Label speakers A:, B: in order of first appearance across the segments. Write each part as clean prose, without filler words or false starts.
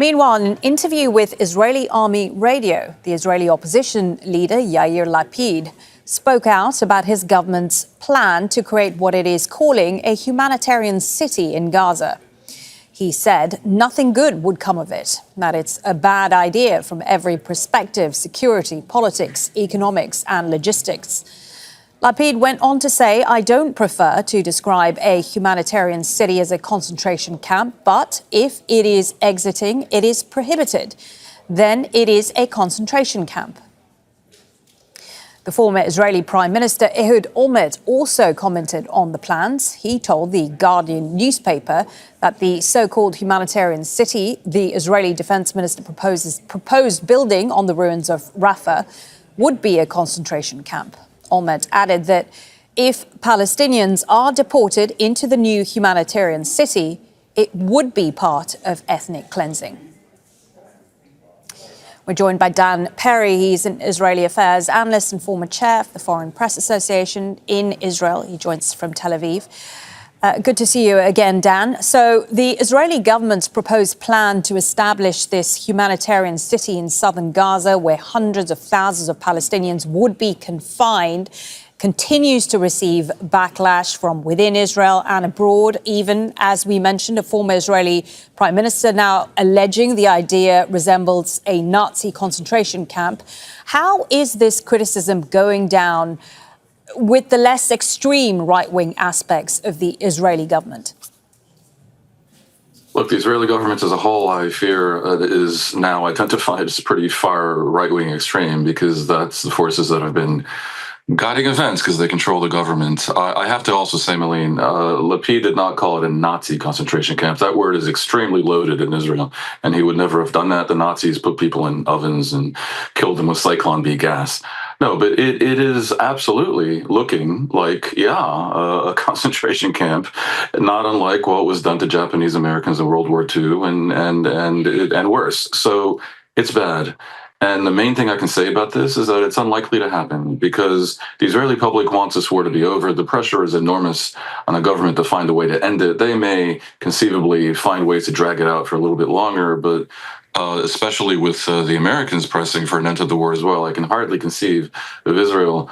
A: Meanwhile, in an interview with Israeli Army Radio, the Israeli opposition leader Yair Lapid spoke out about his government's plan to create what it is calling a humanitarian city in Gaza. He said nothing good would come of it, that it's a bad idea from every perspective: security, politics, economics and logistics. Lapid went on to say, "I don't prefer to describe a humanitarian city as a concentration camp, but if it is exiting, it is prohibited. Then it is a concentration camp." The former Israeli Prime Minister Ehud Olmert also commented on the plans. He told the Guardian newspaper that the so-called humanitarian city the Israeli Defense Minister proposed building on the ruins of Rafah would be a concentration camp. Olmert added that if Palestinians are deported into the new humanitarian city, it would be part of ethnic cleansing. We're joined by Dan Perry. He's an Israeli affairs analyst and former chair of the Foreign Press Association in Israel. He joins us from Tel Aviv. Good to see you again, Dan. So the Israeli government's proposed plan to establish this humanitarian city in southern Gaza, where hundreds of thousands of Palestinians would be confined, continues to receive backlash from within Israel and abroad. Even, as we mentioned, a former Israeli prime minister now alleging the idea resembles a Nazi concentration camp. How is this criticism going down with the less extreme right-wing aspects of the Israeli government?
B: Look, the Israeli government as a whole, I fear, is now identified as pretty far right-wing extreme, because that's the forces that have been guiding events, because they control the government. I have to also say, Malene, Lapid did not call it a Nazi concentration camp. That word is extremely loaded in Israel, and he would never have done that. The Nazis put people in ovens and killed them with Cyclone B gas. No, but it is absolutely looking like, a concentration camp, not unlike what was done to Japanese Americans in World War II and worse. So it's bad. And the main thing I can say about this is that it's unlikely to happen, because the Israeli public wants this war to be over. The pressure is enormous on the government to find a way to end it. They may conceivably find ways to drag it out for a little bit longer, but especially with the Americans pressing for an end to the war as well, I can hardly conceive of Israel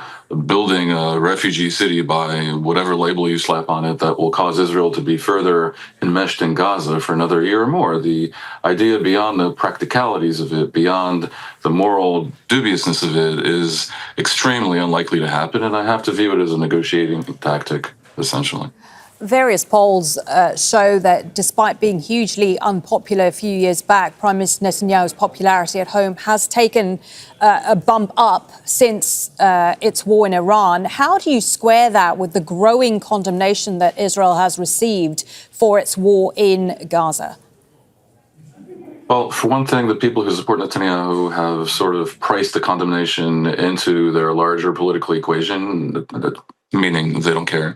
B: building a refugee city by whatever label you slap on it that will cause Israel to be further enmeshed in Gaza for another year or more. The idea beyond the practicalities of it, beyond the moral dubiousness of it, is extremely unlikely to happen, and I have to view it as a negotiating tactic, essentially.
A: Various polls show that despite being hugely unpopular a few years back, Prime Minister Netanyahu's popularity at home has taken a bump up since its war in Iran. How do you square that with the growing condemnation that Israel has received for its war in Gaza?
B: Well, for one thing, the people who support Netanyahu have sort of priced the condemnation into their larger political equation, meaning they don't care.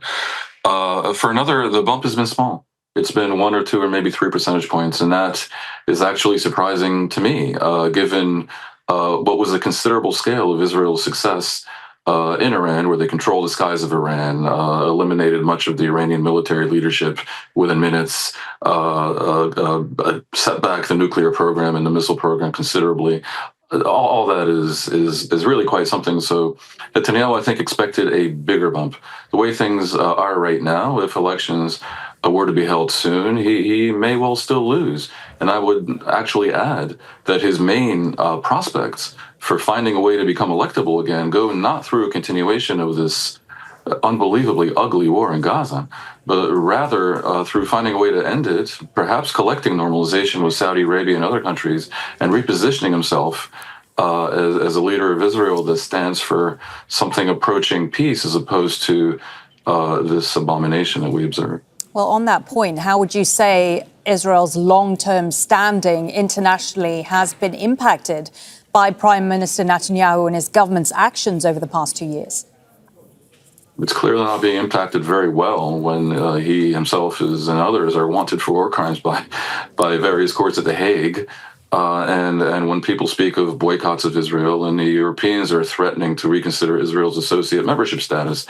B: For another, the bump has been small. It's been 1 or 2 or maybe 3 percentage points, and that is actually surprising to me, given what was a considerable scale of Israel's success in Iran, where they controlled the skies of Iran, eliminated much of the Iranian military leadership within minutes, set back the nuclear program and the missile program considerably. All that is really quite something. So Netanyahu, I think, expected a bigger bump. The way things are right now, if elections were to be held soon, he may well still lose. And I would actually add that his main prospects for finding a way to become electable again go not through a continuation of this unbelievably ugly war in Gaza, but rather through finding a way to end it, perhaps collecting normalization with Saudi Arabia and other countries, and repositioning himself as a leader of Israel that stands for something approaching peace, as opposed to this abomination that we observe.
A: Well, on that point, how would you say Israel's long-term standing internationally has been impacted by Prime Minister Netanyahu and his government's actions over the past 2 years?
B: It's clearly not being impacted very well when he himself and others are wanted for war crimes by various courts at The Hague. And when people speak of boycotts of Israel, and the Europeans are threatening to reconsider Israel's associate membership status.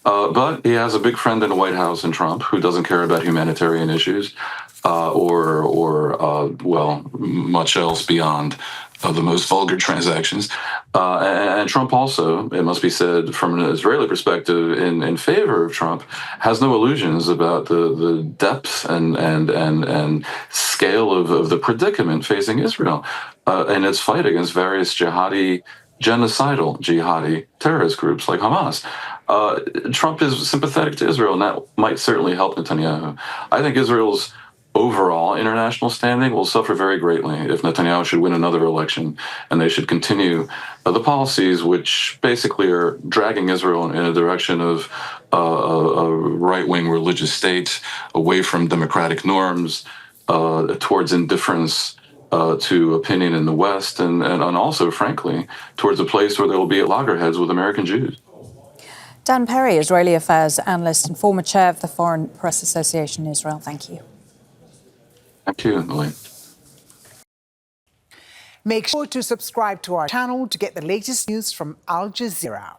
B: But he has a big friend in the White House in Trump, who doesn't care about humanitarian issues. or much else beyond the most vulgar transactions. And Trump also, it must be said from an Israeli perspective, in favor of Trump, has no illusions about the depth and scale of the predicament facing Israel in its fight against various genocidal jihadi terrorist groups like Hamas. Trump is sympathetic to Israel, and that might certainly help Netanyahu. I think Israel's overall international standing will suffer very greatly if Netanyahu should win another election, and they should continue the policies which basically are dragging Israel in a direction of a right-wing religious state, away from democratic norms, towards indifference to opinion in the West, and also, frankly, towards a place where there will be at loggerheads with American Jews.
A: Dan Perry, Israeli affairs analyst and former chair of the Foreign Press Association in Israel. Thank you.
B: Thank you, Elaine.
C: Make sure to subscribe to our channel to get the latest news from Al Jazeera.